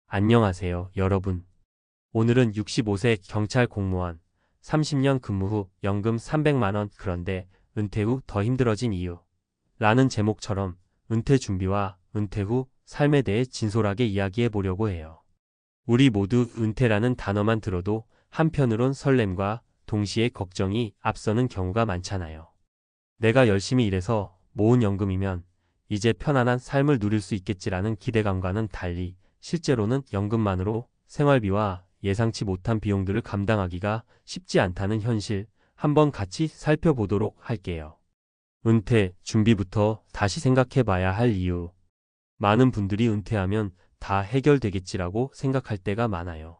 안녕하세요, 여러분. 오늘은 65세 경찰 공무원, 30년 근무 후 연금 300만 원, 그런데 은퇴 후 더 힘들어진 이유 라는 제목처럼 은퇴 준비와 은퇴 후 삶에 대해 진솔하게 이야기해 보려고 해요. 우리 모두 은퇴라는 단어만 들어도 한편으론 설렘과 동시에 걱정이 앞서는 경우가 많잖아요. 내가 열심히 일해서 모은 연금이면 이제 편안한 삶을 누릴 수 있겠지라는 기대감과는 달리 실제로는 연금만으로 생활비와 예상치 못한 비용들을 감당하기가 쉽지 않다는 현실, 한번 같이 살펴보도록 할게요. 은퇴 준비부터 다시 생각해 봐야 할 이유. 많은 분들이 은퇴하면 다 해결되겠지라고 생각할 때가 많아요.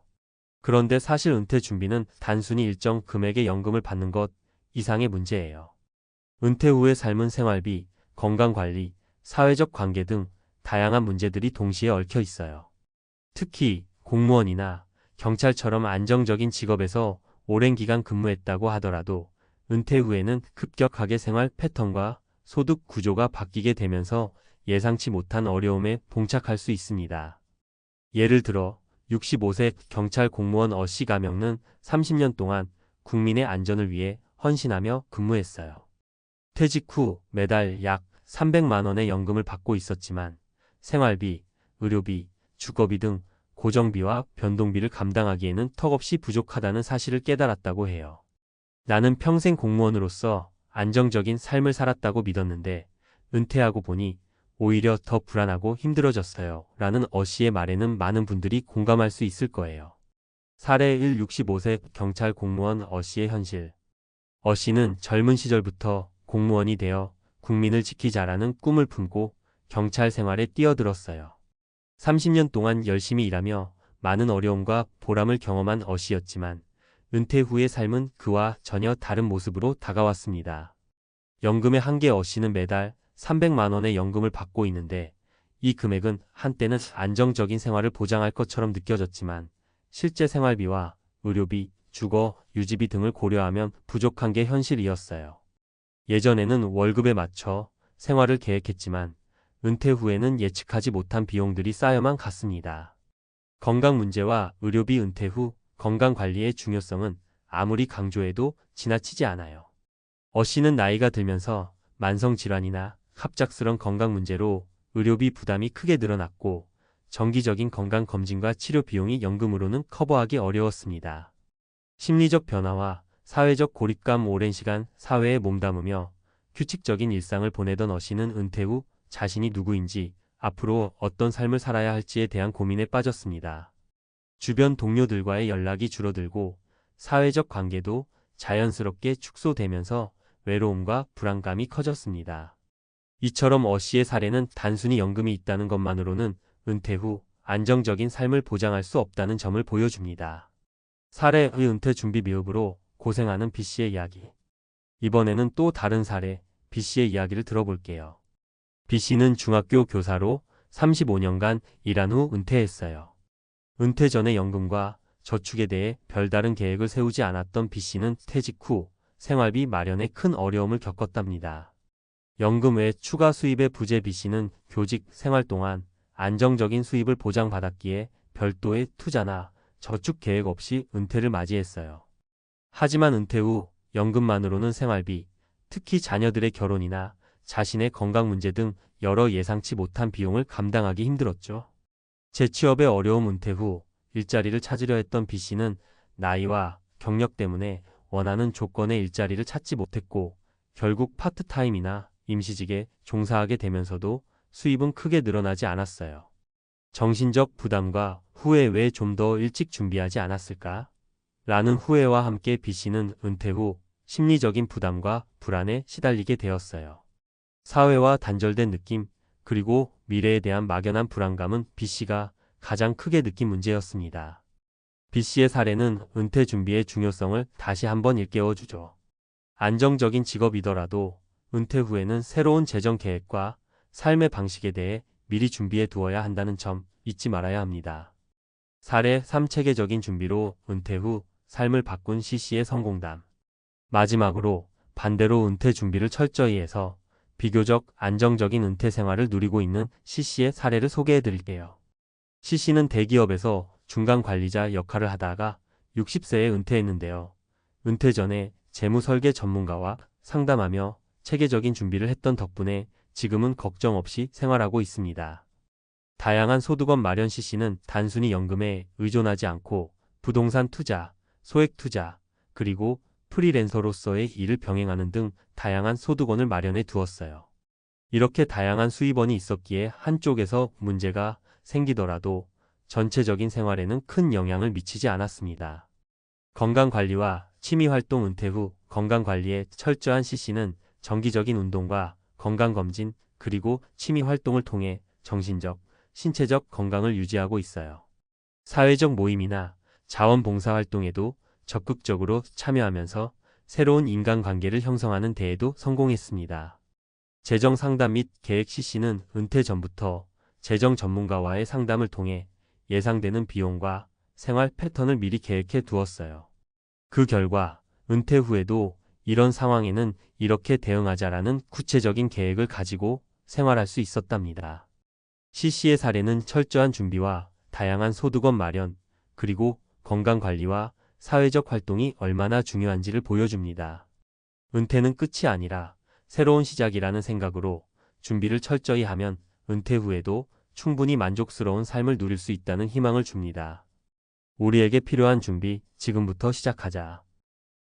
그런데 사실 은퇴 준비는 단순히 일정 금액의 연금을 받는 것 이상의 문제예요. 은퇴 후의 삶은 생활비, 건강관리, 사회적 관계 등 다양한 문제들이 동시에 얽혀 있어요. 특히 공무원이나 경찰처럼 안정적인 직업에서 오랜 기간 근무했다고 하더라도 은퇴 후에는 급격하게 생활 패턴과 소득 구조가 바뀌게 되면서 예상치 못한 어려움에 봉착할 수 있습니다. 예를 들어 65세 경찰 공무원 어씨 가명은 30년 동안 국민의 안전을 위해 헌신하며 근무했어요. 퇴직 후 매달 약 300만 원의 연금을 받고 있었지만 생활비, 의료비, 주거비 등 고정비와 변동비를 감당하기에는 턱없이 부족하다는 사실을 깨달았다고 해요. 나는 평생 공무원으로서 안정적인 삶을 살았다고 믿었는데 은퇴하고 보니 오히려 더 불안하고 힘들어졌어요. 라는 어씨의 말에는 많은 분들이 공감할 수 있을 거예요. 사례 1. 65세 경찰 공무원 어씨의 현실. 어씨는 젊은 시절부터 공무원이 되어 국민을 지키자라는 꿈을 품고 경찰 생활에 뛰어들었어요. 30년 동안 열심히 일하며 많은 어려움과 보람을 경험한 어씨였지만 은퇴 후의 삶은 그와 전혀 다른 모습으로 다가왔습니다. 연금의 한계. 어씨는 매달 300만 원의 연금을 받고 있는데 이 금액은 한때는 안정적인 생활을 보장할 것처럼 느껴졌지만 실제 생활비와 의료비, 주거, 유지비 등을 고려하면 부족한 게 현실이었어요. 예전에는 월급에 맞춰 생활을 계획했지만 은퇴 후에는 예측하지 못한 비용들이 쌓여만 갔습니다. 건강 문제와 의료비. 은퇴 후 건강관리의 중요성은 아무리 강조해도 지나치지 않아요. 어씨는 나이가 들면서 만성질환이나 갑작스런 건강 문제로 의료비 부담이 크게 늘어났고 정기적인 건강검진과 치료 비용이 연금으로는 커버하기 어려웠습니다. 심리적 변화와 사회적 고립감. 오랜 시간 사회에 몸담으며 규칙적인 일상을 보내던 어씨는 은퇴 후 자신이 누구인지, 앞으로 어떤 삶을 살아야 할지에 대한 고민에 빠졌습니다. 주변 동료들과의 연락이 줄어들고 사회적 관계도 자연스럽게 축소되면서 외로움과 불안감이 커졌습니다. 이처럼 어씨의 사례는 단순히 연금이 있다는 것만으로는 은퇴 후 안정적인 삶을 보장할 수 없다는 점을 보여줍니다. 사례의 은퇴 준비 미흡으로 고생하는 B씨의 이야기. 이번에는 또 다른 사례 B씨의 이야기를 들어볼게요. B씨는 중학교 교사로 35년간 일한 후 은퇴했어요. 은퇴 전의 연금과 저축에 대해 별다른 계획을 세우지 않았던 B씨는 퇴직 후 생활비 마련에 큰 어려움을 겪었답니다. 연금 외 추가 수입의 부재. B씨는 교직 생활 동안 안정적인 수입을 보장받았기에 별도의 투자나 저축 계획 없이 은퇴를 맞이했어요. 하지만 은퇴 후 연금만으로는 생활비, 특히 자녀들의 결혼이나 자신의 건강 문제 등 여러 예상치 못한 비용을 감당하기 힘들었죠. 재취업의 어려움. 은퇴 후 일자리를 찾으려 했던 B씨는 나이와 경력 때문에 원하는 조건의 일자리를 찾지 못했고 결국 파트타임이나 임시직에 종사하게 되면서도 수입은 크게 늘어나지 않았어요. 정신적 부담과 후회. 왜 좀 더 일찍 준비하지 않았을까? 라는 후회와 함께 B씨는 은퇴 후 심리적인 부담과 불안에 시달리게 되었어요. 사회와 단절된 느낌, 그리고 미래에 대한 막연한 불안감은 B씨가 가장 크게 느낀 문제였습니다. B씨의 사례는 은퇴 준비의 중요성을 다시 한번 일깨워주죠. 안정적인 직업이더라도 은퇴 후에는 새로운 재정 계획과 삶의 방식에 대해 미리 준비해 두어야 한다는 점 잊지 말아야 합니다. 사례 3. 체계적인 준비로 은퇴 후 삶을 바꾼 C씨의 성공담. 마지막으로 반대로 은퇴 준비를 철저히 해서 비교적 안정적인 은퇴 생활을 누리고 있는 C씨의 사례를 소개해 드릴게요. C씨는 대기업에서 중간 관리자 역할을 하다가 60세에 은퇴했는데요. 은퇴 전에 재무 설계 전문가와 상담하며 체계적인 준비를 했던 덕분에 지금은 걱정 없이 생활하고 있습니다. 다양한 소득원 마련. C씨는 단순히 연금에 의존하지 않고 부동산 투자, 소액 투자, 그리고 프리랜서로서의 일을 병행하는 등 다양한 소득원을 마련해 두었어요. 이렇게 다양한 수입원이 있었기에 한쪽에서 문제가 생기더라도 전체적인 생활에는 큰 영향을 미치지 않았습니다. 건강관리와 취미활동. 은퇴 후 건강관리에 철저한 C씨는 정기적인 운동과 건강검진 그리고 취미활동을 통해 정신적, 신체적 건강을 유지하고 있어요. 사회적 모임이나 자원봉사활동에도 적극적으로 참여하면서 새로운 인간관계를 형성하는 데에도 성공했습니다. 재정 상담 및 계획. C씨는 은퇴 전부터 재정 전문가와의 상담을 통해 예상되는 비용과 생활 패턴을 미리 계획해 두었어요. 그 결과 은퇴 후에도 이런 상황에는 이렇게 대응하자라는 구체적인 계획을 가지고 생활할 수 있었답니다. C씨의 사례는 철저한 준비와 다양한 소득원 마련, 그리고 건강관리와 사회적 활동이 얼마나 중요한지를 보여줍니다. 은퇴는 끝이 아니라 새로운 시작이라는 생각으로 준비를 철저히 하면 은퇴 후에도 충분히 만족스러운 삶을 누릴 수 있다는 희망을 줍니다. 우리에게 필요한 준비, 지금부터 시작하자.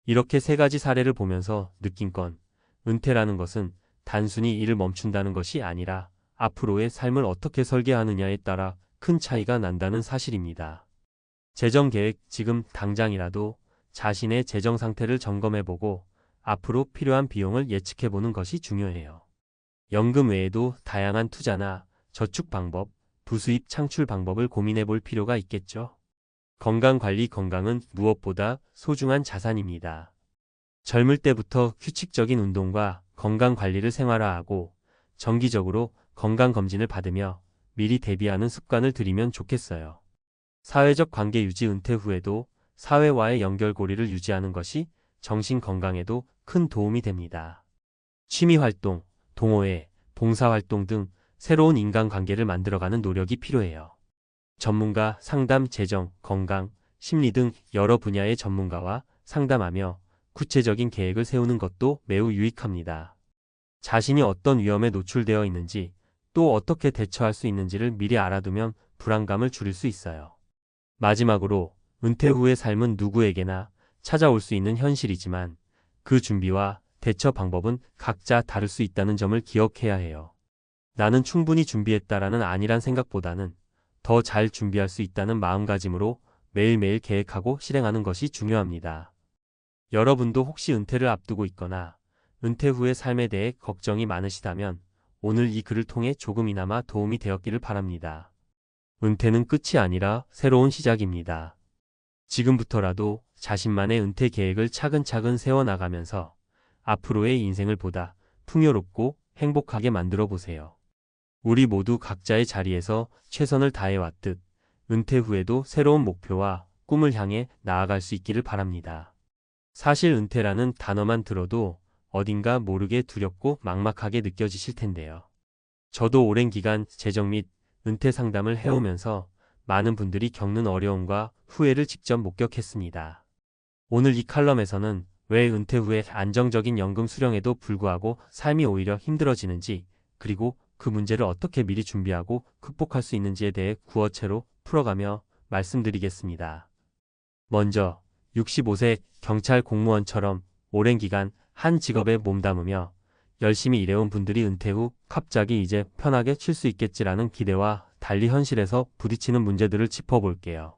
이렇게 세 가지 사례를 보면서 느낀 건, 은퇴라는 것은 단순히 일을 멈춘다는 것이 아니라 앞으로의 삶을 어떻게 설계하느냐에 따라 큰 차이가 난다는 사실입니다. 재정 계획. 지금 당장이라도 자신의 재정 상태를 점검해보고 앞으로 필요한 비용을 예측해보는 것이 중요해요. 연금 외에도 다양한 투자나 저축 방법, 부수입 창출 방법을 고민해볼 필요가 있겠죠. 건강관리. 건강은 무엇보다 소중한 자산입니다. 젊을 때부터 규칙적인 운동과 건강관리를 생활화하고 정기적으로 건강검진을 받으며 미리 대비하는 습관을 들이면 좋겠어요. 사회적 관계 유지. 은퇴 후에도 사회와의 연결고리를 유지하는 것이 정신 건강에도 큰 도움이 됩니다. 취미활동, 동호회, 봉사활동 등 새로운 인간관계를 만들어가는 노력이 필요해요. 전문가, 상담, 재정, 건강, 심리 등 여러 분야의 전문가와 상담하며 구체적인 계획을 세우는 것도 매우 유익합니다. 자신이 어떤 위험에 노출되어 있는지, 또 어떻게 대처할 수 있는지를 미리 알아두면 불안감을 줄일 수 있어요. 마지막으로, 은퇴 후의 삶은 누구에게나 찾아올 수 있는 현실이지만 그 준비와 대처 방법은 각자 다를 수 있다는 점을 기억해야 해요. 나는 충분히 준비했다라는 안일한 생각보다는 더 잘 준비할 수 있다는 마음가짐으로 매일매일 계획하고 실행하는 것이 중요합니다. 여러분도 혹시 은퇴를 앞두고 있거나 은퇴 후의 삶에 대해 걱정이 많으시다면 오늘 이 글을 통해 조금이나마 도움이 되었기를 바랍니다. 은퇴는 끝이 아니라 새로운 시작입니다. 지금부터라도 자신만의 은퇴 계획을 차근차근 세워나가면서 앞으로의 인생을 보다 풍요롭고 행복하게 만들어 보세요. 우리 모두 각자의 자리에서 최선을 다해왔듯 은퇴 후에도 새로운 목표와 꿈을 향해 나아갈 수 있기를 바랍니다. 사실 은퇴라는 단어만 들어도 어딘가 모르게 두렵고 막막하게 느껴지실 텐데요. 저도 오랜 기간 재정 및 은퇴 상담을 해오면서 많은 분들이 겪는 어려움과 후회를 직접 목격했습니다. 오늘 이 칼럼에서는 왜 은퇴 후에 안정적인 연금 수령에도 불구하고 삶이 오히려 힘들어지는지, 그리고 그 문제를 어떻게 미리 준비하고 극복할 수 있는지에 대해 구어체로 풀어가며 말씀드리겠습니다. 먼저 65세 경찰 공무원처럼 오랜 기간 한 직업에 몸담으며 열심히 일해온 분들이 은퇴 후 갑자기 이제 편하게 쉴 수 있겠지라는 기대와 달리 현실에서 부딪히는 문제들을 짚어볼게요.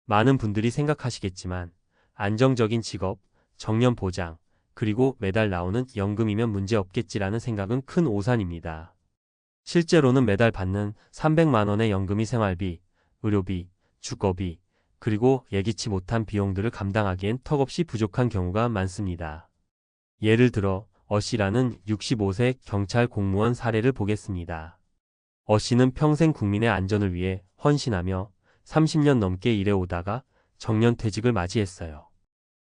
많은 분들이 생각하시겠지만 안정적인 직업, 정년 보장, 그리고 매달 나오는 연금이면 문제없겠지라는 생각은 큰 오산입니다. 실제로는 매달 받는 300만 원의 연금이 생활비, 의료비, 주거비, 그리고 예기치 못한 비용들을 감당하기엔 턱없이 부족한 경우가 많습니다. 예를 들어 어씨라는 65세 경찰 공무원 사례를 보겠습니다. 어씨는 평생 국민의 안전을 위해 헌신하며 30년 넘게 일해오다가 정년퇴직을 맞이했어요.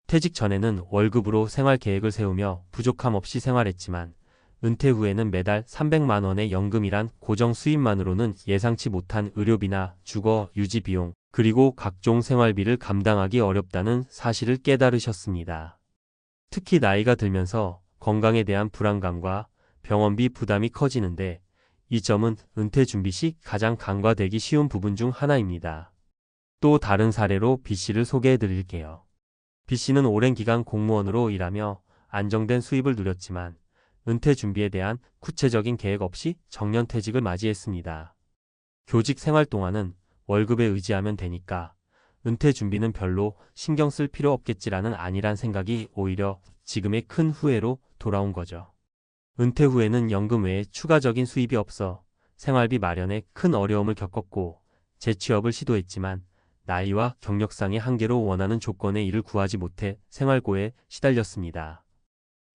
퇴직 전에는 월급으로 생활 계획을 세우며 부족함 없이 생활했지만 은퇴 후에는 매달 300만 원의 연금이란 고정 수입만으로는 예상치 못한 의료비나 주거, 유지 비용, 그리고 각종 생활비를 감당하기 어렵다는 사실을 깨달으셨습니다. 특히 나이가 들면서 건강에 대한 불안감과 병원비 부담이 커지는데 이 점은 은퇴 준비 시 가장 간과되기 쉬운 부분 중 하나입니다. 또 다른 사례로 B씨를 소개해 드릴게요. B씨는 오랜 기간 공무원으로 일하며 안정된 수입을 누렸지만 은퇴 준비에 대한 구체적인 계획 없이 정년퇴직을 맞이했습니다. 교직 생활 동안은 월급에 의지하면 되니까 은퇴 준비는 별로 신경 쓸 필요 없겠지라는 안일한 생각이 오히려 지금의 큰 후회로 돌아온 거죠. 은퇴 후에는 연금 외에 추가적인 수입이 없어 생활비 마련에 큰 어려움을 겪었고 재취업을 시도했지만 나이와 경력상의 한계로 원하는 조건의 일을 구하지 못해 생활고에 시달렸습니다.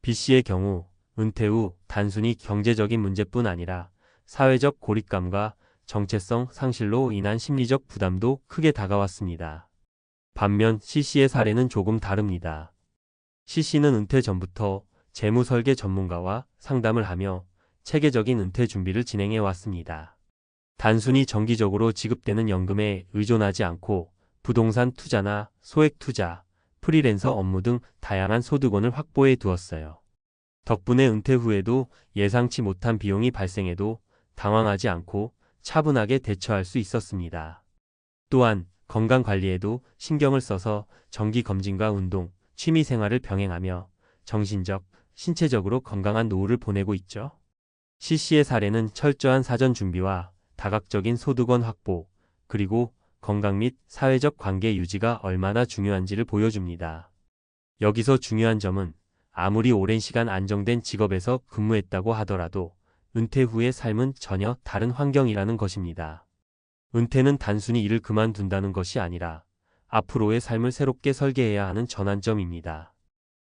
B씨의 경우 은퇴 후 단순히 경제적인 문제뿐 아니라 사회적 고립감과 정체성 상실로 인한 심리적 부담도 크게 다가왔습니다. 반면 C씨의 사례는 조금 다릅니다. C씨는 은퇴 전부터 재무 설계 전문가와 상담을 하며 체계적인 은퇴 준비를 진행해 왔습니다. 단순히 정기적으로 지급되는 연금에 의존하지 않고 부동산 투자나 소액 투자, 프리랜서 업무 등 다양한 소득원을 확보해 두었어요. 덕분에 은퇴 후에도 예상치 못한 비용이 발생해도 당황하지 않고 차분하게 대처할 수 있었습니다. 또한 건강 관리에도 신경을 써서 정기 검진과 운동, 취미 생활을 병행하며 정신적, 신체적으로 건강한 노후를 보내고 있죠. C씨의 사례는 철저한 사전 준비와 다각적인 소득원 확보, 그리고 건강 및 사회적 관계 유지가 얼마나 중요한지를 보여줍니다. 여기서 중요한 점은 아무리 오랜 시간 안정된 직업에서 근무했다고 하더라도 은퇴 후의 삶은 전혀 다른 환경이라는 것입니다. 은퇴는 단순히 일을 그만둔다는 것이 아니라 앞으로의 삶을 새롭게 설계해야 하는 전환점입니다.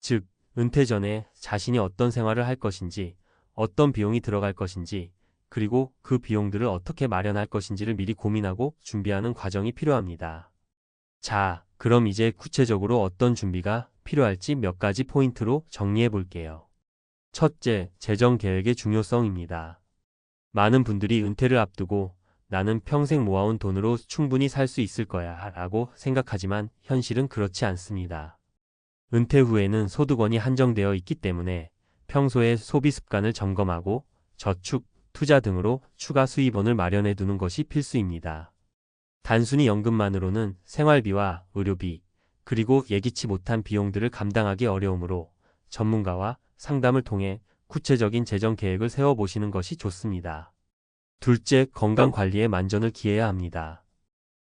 즉, 은퇴 전에 자신이 어떤 생활을 할 것인지, 어떤 비용이 들어갈 것인지, 그리고 그 비용들을 어떻게 마련할 것인지를 미리 고민하고 준비하는 과정이 필요합니다. 자, 그럼 이제 구체적으로 어떤 준비가 필요할지 몇 가지 포인트로 정리해 볼게요. 첫째, 재정 계획의 중요성입니다. 많은 분들이 은퇴를 앞두고 나는 평생 모아온 돈으로 충분히 살 수 있을 거야 라고 생각하지만 현실은 그렇지 않습니다. 은퇴 후에는 소득원이 한정되어 있기 때문에 평소에 소비 습관을 점검하고 저축, 투자 등으로 추가 수입원을 마련해 두는 것이 필수입니다. 단순히 연금만으로는 생활비와 의료비, 그리고 예기치 못한 비용들을 감당하기 어려우므로 전문가와 상담을 통해 구체적인 재정 계획을 세워보시는 것이 좋습니다. 둘째, 건강 관리에 만전을 기해야 합니다.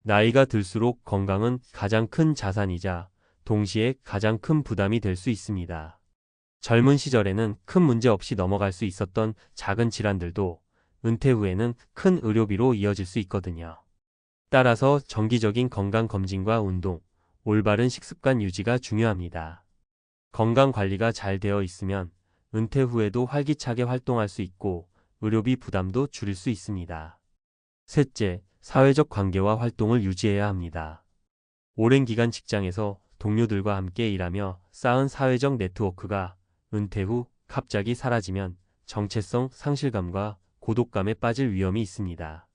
나이가 들수록 건강은 가장 큰 자산이자 동시에 가장 큰 부담이 될 수 있습니다. 젊은 시절에는 큰 문제 없이 넘어갈 수 있었던 작은 질환들도 은퇴 후에는 큰 의료비로 이어질 수 있거든요. 따라서 정기적인 건강검진과 운동, 올바른 식습관 유지가 중요합니다. 건강 관리가 잘 되어 있으면 은퇴 후에도 활기차게 활동할 수 있고 의료비 부담도 줄일 수 있습니다. 셋째, 사회적 관계와 활동을 유지해야 합니다. 오랜 기간 직장에서 동료들과 함께 일하며 쌓은 사회적 네트워크가 은퇴 후 갑자기 사라지면 정체성 상실감과 고독감에 빠질 위험이 있습니다.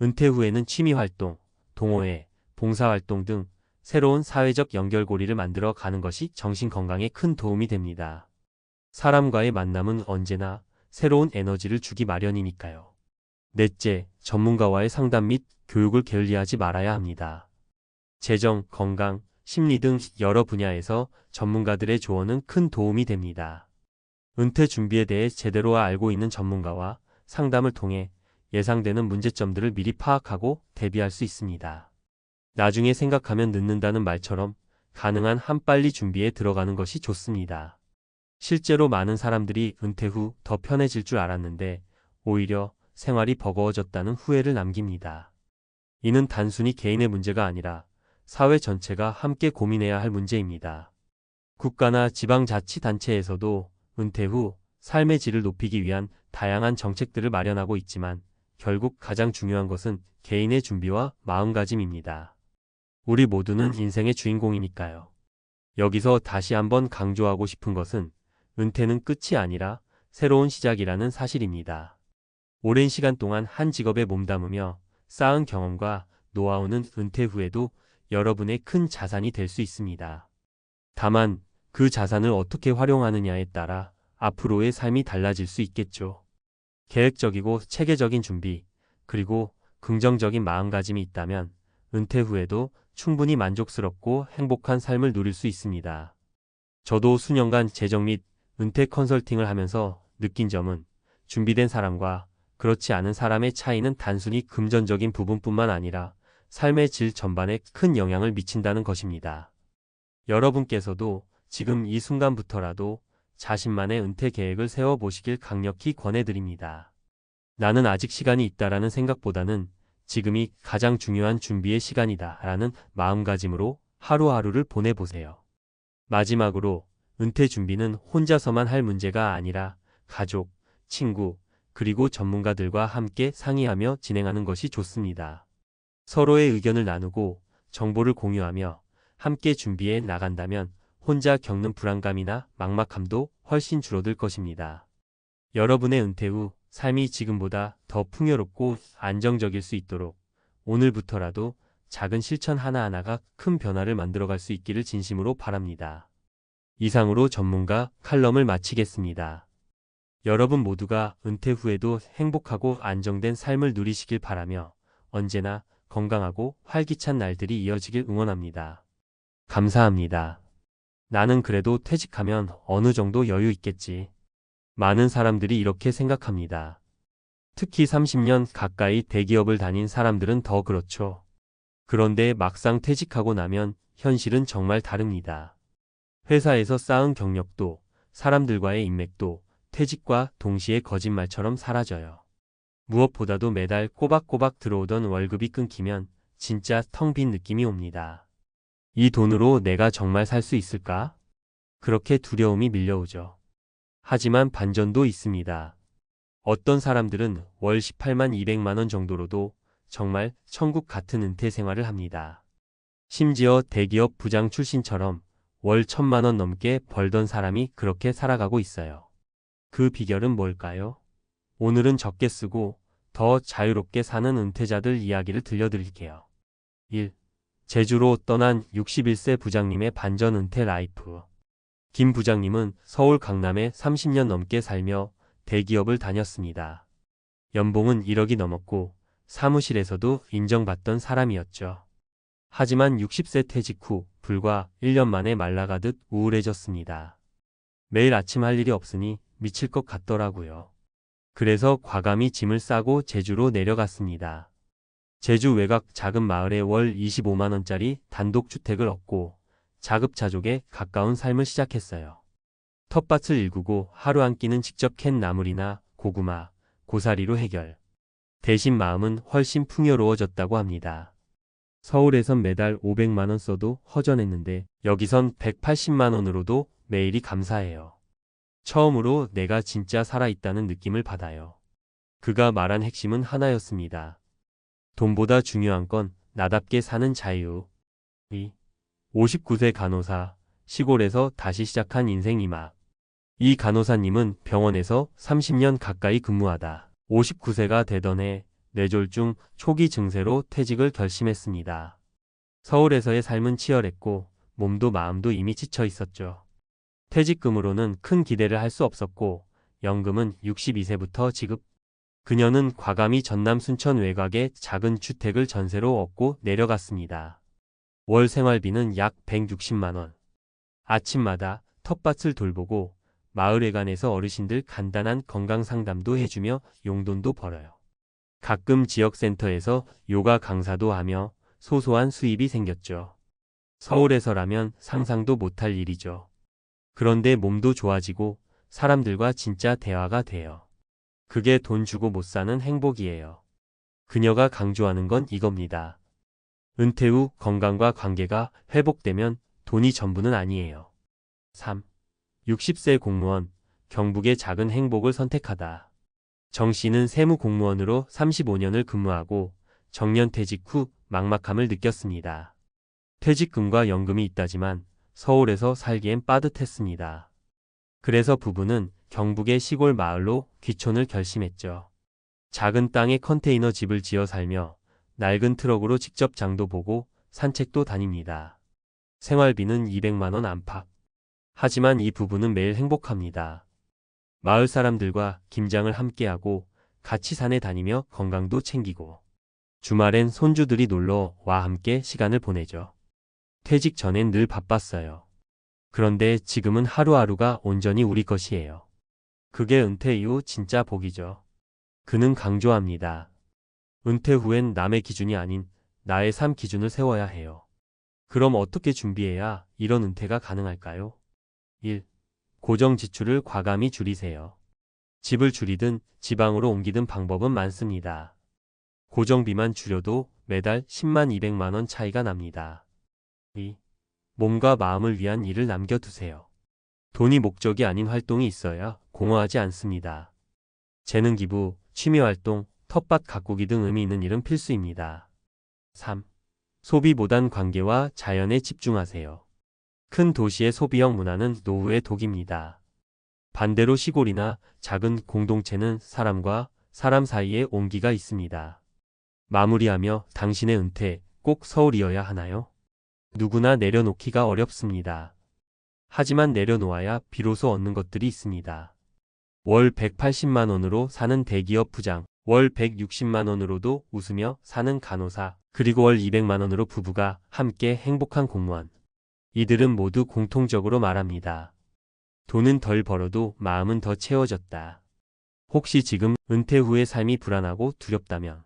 은퇴 후에는 취미활동, 동호회, 봉사활동 등 새로운 사회적 연결고리를 만들어 가는 것이 정신건강에 큰 도움이 됩니다. 사람과의 만남은 언제나 새로운 에너지를 주기 마련이니까요. 넷째, 전문가와의 상담 및 교육을 게을리하지 말아야 합니다. 재정, 건강, 심리 등 여러 분야에서 전문가들의 조언은 큰 도움이 됩니다. 은퇴 준비에 대해 제대로 알고 있는 전문가와 상담을 통해 예상되는 문제점들을 미리 파악하고 대비할 수 있습니다. 나중에 생각하면 늦는다는 말처럼 가능한 한 빨리 준비에 들어가는 것이 좋습니다. 실제로 많은 사람들이 은퇴 후 더 편해질 줄 알았는데 오히려 생활이 버거워졌다는 후회를 남깁니다. 이는 단순히 개인의 문제가 아니라 사회 전체가 함께 고민해야 할 문제입니다. 국가나 지방자치단체에서도 은퇴 후 삶의 질을 높이기 위한 다양한 정책들을 마련하고 있지만 결국 가장 중요한 것은 개인의 준비와 마음가짐입니다. 우리 모두는 인생의 주인공이니까요. 여기서 다시 한번 강조하고 싶은 것은 은퇴는 끝이 아니라 새로운 시작이라는 사실입니다. 오랜 시간 동안 한 직업에 몸담으며 쌓은 경험과 노하우는 은퇴 후에도 여러분의 큰 자산이 될 수 있습니다. 다만 그 자산을 어떻게 활용하느냐에 따라 앞으로의 삶이 달라질 수 있겠죠. 계획적이고 체계적인 준비, 그리고 긍정적인 마음가짐이 있다면 은퇴 후에도 충분히 만족스럽고 행복한 삶을 누릴 수 있습니다. 저도 수년간 재정 및 은퇴 컨설팅을 하면서 느낀 점은 준비된 사람과 그렇지 않은 사람의 차이는 단순히 금전적인 부분뿐만 아니라 삶의 질 전반에 큰 영향을 미친다는 것입니다. 여러분께서도 지금 이 순간부터라도 자신만의 은퇴 계획을 세워보시길 강력히 권해드립니다. 나는 아직 시간이 있다라는 생각보다는 지금이 가장 중요한 준비의 시간이다 라는 마음가짐으로 하루하루를 보내보세요. 마지막으로 은퇴 준비는 혼자서만 할 문제가 아니라 가족, 친구, 그리고 전문가들과 함께 상의하며 진행하는 것이 좋습니다. 서로의 의견을 나누고 정보를 공유하며 함께 준비해 나간다면 혼자 겪는 불안감이나 막막함도 훨씬 줄어들 것입니다. 여러분의 은퇴 후 삶이 지금보다 더 풍요롭고 안정적일 수 있도록 오늘부터라도 작은 실천 하나하나가 큰 변화를 만들어갈 수 있기를 진심으로 바랍니다. 이상으로 전문가 칼럼을 마치겠습니다. 여러분 모두가 은퇴 후에도 행복하고 안정된 삶을 누리시길 바라며 언제나 건강하고 활기찬 날들이 이어지길 응원합니다. 감사합니다. 나는 그래도 퇴직하면 어느 정도 여유 있겠지. 많은 사람들이 이렇게 생각합니다. 특히 30년 가까이 대기업을 다닌 사람들은 더 그렇죠. 그런데 막상 퇴직하고 나면 현실은 정말 다릅니다. 회사에서 쌓은 경력도 사람들과의 인맥도 퇴직과 동시에 거짓말처럼 사라져요. 무엇보다도 매달 꼬박꼬박 들어오던 월급이 끊기면 진짜 텅 빈 느낌이 옵니다. 이 돈으로 내가 정말 살 수 있을까? 그렇게 두려움이 밀려오죠. 하지만 반전도 있습니다. 어떤 사람들은 월 18만 200만 원 정도로도 정말 천국 같은 은퇴 생활을 합니다. 심지어 대기업 부장 출신처럼 월 1,000만 원 넘게 벌던 사람이 그렇게 살아가고 있어요. 그 비결은 뭘까요? 오늘은 적게 쓰고 더 자유롭게 사는 은퇴자들 이야기를 들려드릴게요. 1. 제주로 떠난 61세 부장님의 반전 은퇴 라이프. 김 부장님은 서울 강남에 30년 넘게 살며 대기업을 다녔습니다. 연봉은 1억이 넘었고 사무실에서도 인정받던 사람이었죠. 하지만 60세 퇴직 후 불과 1년 만에 말라가듯 우울해졌습니다. 매일 아침 할 일이 없으니 미칠 것 같더라고요. 그래서 과감히 짐을 싸고 제주로 내려갔습니다. 제주 외곽 작은 마을에 월 25만 원짜리 단독주택을 얻고 자급자족에 가까운 삶을 시작했어요. 텃밭을 일구고 하루 한 끼는 직접 캔 나물이나 고구마, 고사리로 해결. 대신 마음은 훨씬 풍요로워졌다고 합니다. 서울에선 매달 500만 원 써도 허전했는데 여기선 180만 원으로도 매일이 감사해요. 처음으로 내가 진짜 살아있다는 느낌을 받아요. 그가 말한 핵심은 하나였습니다. 돈보다 중요한 건 나답게 사는 자유. 2. 59세 간호사, 시골에서 다시 시작한 인생 이막. 이 간호사님은 병원에서 30년 가까이 근무하다 59세가 되던 해 뇌졸중 초기 증세로 퇴직을 결심했습니다. 서울에서의 삶은 치열했고 몸도 마음도 이미 지쳐 있었죠. 퇴직금으로는 큰 기대를 할 수 없었고 연금은 62세부터 지급. 그녀는 과감히 전남 순천 외곽에 작은 주택을 전세로 얻고 내려갔습니다. 월 생활비는 약 160만 원. 아침마다 텃밭을 돌보고 마을회관에서 어르신들 간단한 건강상담도 해주며 용돈도 벌어요. 가끔 지역센터에서 요가 강사도 하며 소소한 수입이 생겼죠. 서울에서라면 상상도 못할 일이죠. 그런데 몸도 좋아지고 사람들과 진짜 대화가 돼요. 그게 돈 주고 못 사는 행복이에요. 그녀가 강조하는 건 이겁니다. 은퇴 후 건강과 관계가 회복되면 돈이 전부는 아니에요. 3. 60세 공무원, 경북의 작은 행복을 선택하다. 정 씨는 세무공무원으로 35년을 근무하고 정년퇴직 후 막막함을 느꼈습니다. 퇴직금과 연금이 있다지만 서울에서 살기엔 빠듯했습니다. 그래서 부부는 경북의 시골 마을로 귀촌을 결심했죠. 작은 땅에 컨테이너 집을 지어 살며 낡은 트럭으로 직접 장도 보고 산책도 다닙니다. 생활비는 200만 원 안팎. 하지만 이 부부는 매일 행복합니다. 마을 사람들과 김장을 함께하고 같이 산에 다니며 건강도 챙기고 주말엔 손주들이 놀러와 함께 시간을 보내죠. 퇴직 전엔 늘 바빴어요. 그런데 지금은 하루하루가 온전히 우리 것이에요. 그게 은퇴 이후 진짜 복이죠. 그는 강조합니다. 은퇴 후엔 남의 기준이 아닌 나의 삶 기준을 세워야 해요. 그럼 어떻게 준비해야 이런 은퇴가 가능할까요? 1. 고정 지출을 과감히 줄이세요. 집을 줄이든 지방으로 옮기든 방법은 많습니다. 고정비만 줄여도 매달 10만 200만 원 차이가 납니다. 2. 몸과 마음을 위한 일을 남겨두세요. 돈이 목적이 아닌 활동이 있어야 공허하지 않습니다. 재능 기부, 취미 활동, 텃밭 가꾸기 등 의미 있는 일은 필수입니다. 3. 소비보단 관계와 자연에 집중하세요. 큰 도시의 소비형 문화는 노후의 독입니다. 반대로 시골이나 작은 공동체는 사람과 사람 사이에 온기가 있습니다. 마무리하며 당신의 은퇴 꼭 서울이어야 하나요? 누구나 내려놓기가 어렵습니다. 하지만 내려놓아야 비로소 얻는 것들이 있습니다. 월 180만 원으로 사는 대기업 부장, 월 160만 원으로도 웃으며 사는 간호사, 그리고 월 200만 원으로 부부가 함께 행복한 공무원. 이들은 모두 공통적으로 말합니다. 돈은 덜 벌어도 마음은 더 채워졌다. 혹시 지금 은퇴 후의 삶이 불안하고 두렵다면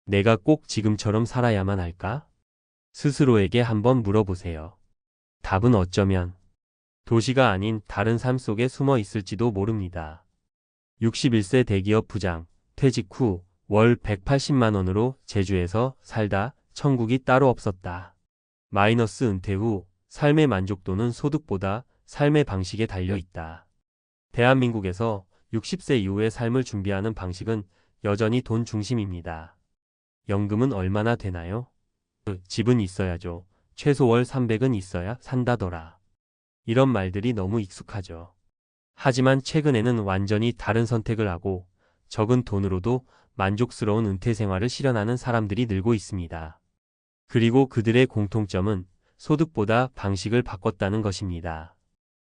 내가 꼭 지금처럼 살아야만 할까? 스스로에게 한번 물어보세요. 답은 어쩌면 도시가 아닌 다른 삶 속에 숨어 있을지도 모릅니다. 61세 대기업 부장, 퇴직 후 월 180만 원으로 제주에서 살다 천국이 따로 없었다. 마이너스 은퇴 후 삶의 만족도는 소득보다 삶의 방식에 달려 있다. 대한민국에서 60세 이후의 삶을 준비하는 방식은 여전히 돈 중심입니다. 연금은 얼마나 되나요? 집은 있어야죠. 최소 월 300은 있어야 산다더라. 이런 말들이 너무 익숙하죠. 하지만 최근에는 완전히 다른 선택을 하고 적은 돈으로도 만족스러운 은퇴 생활을 실현하는 사람들이 늘고 있습니다. 그리고 그들의 공통점은 소득보다 방식을 바꿨다는 것입니다.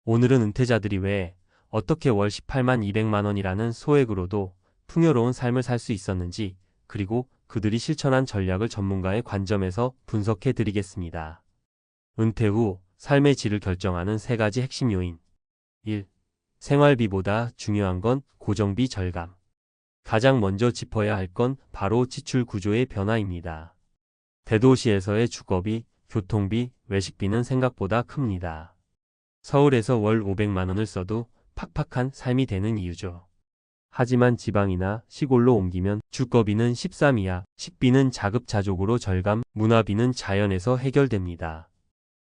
오늘은 은퇴자들이 왜 어떻게 월 18만 200만 원이라는 소액으로도 풍요로운 삶을 살 수 있었는지, 그리고 그들이 실천한 전략을 전문가의 관점에서 분석해 드리겠습니다. 은퇴 후 삶의 질을 결정하는 3가지 핵심 요인. 1. 생활비보다 중요한 건 고정비 절감. 가장 먼저 짚어야 할 건 바로 지출 구조의 변화입니다. 대도시에서의 주거비, 교통비, 외식비는 생각보다 큽니다. 서울에서 월 500만 원을 써도 팍팍한 삶이 되는 이유죠. 하지만 지방이나 시골로 옮기면 주거비는 13 이하, 식비는 자급자족으로 절감, 문화비는 자연에서 해결됩니다.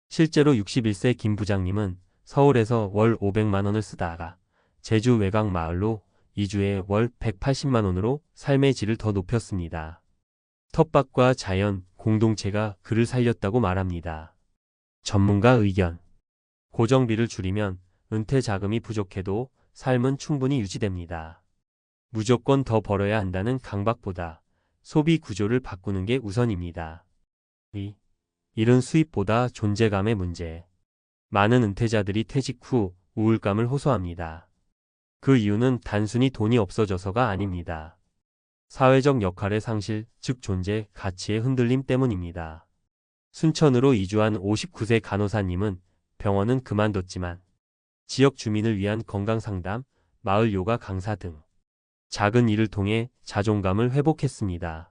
실제로 61세 김 부장님은 서울에서 월 500만 원을 쓰다가 제주 외곽 마을로 이주해 월 180만 원으로 삶의 질을 더 높였습니다. 텃밭과 자연, 공동체가 그를 살렸다고 말합니다. 전문가 의견. 고정비를 줄이면 은퇴 자금이 부족해도 삶은 충분히 유지됩니다. 무조건 더 벌어야 한다는 강박보다 소비 구조를 바꾸는 게 우선입니다. 2. 이른 수입보다 존재감의 문제. 많은 은퇴자들이 퇴직 후 우울감을 호소합니다. 그 이유는 단순히 돈이 없어져서가 아닙니다. 사회적 역할의 상실, 즉 존재, 가치의 흔들림 때문입니다. 순천으로 이주한 59세 간호사님은 병원은 그만뒀지만 지역 주민을 위한 건강상담, 마을 요가 강사 등 작은 일을 통해 자존감을 회복했습니다.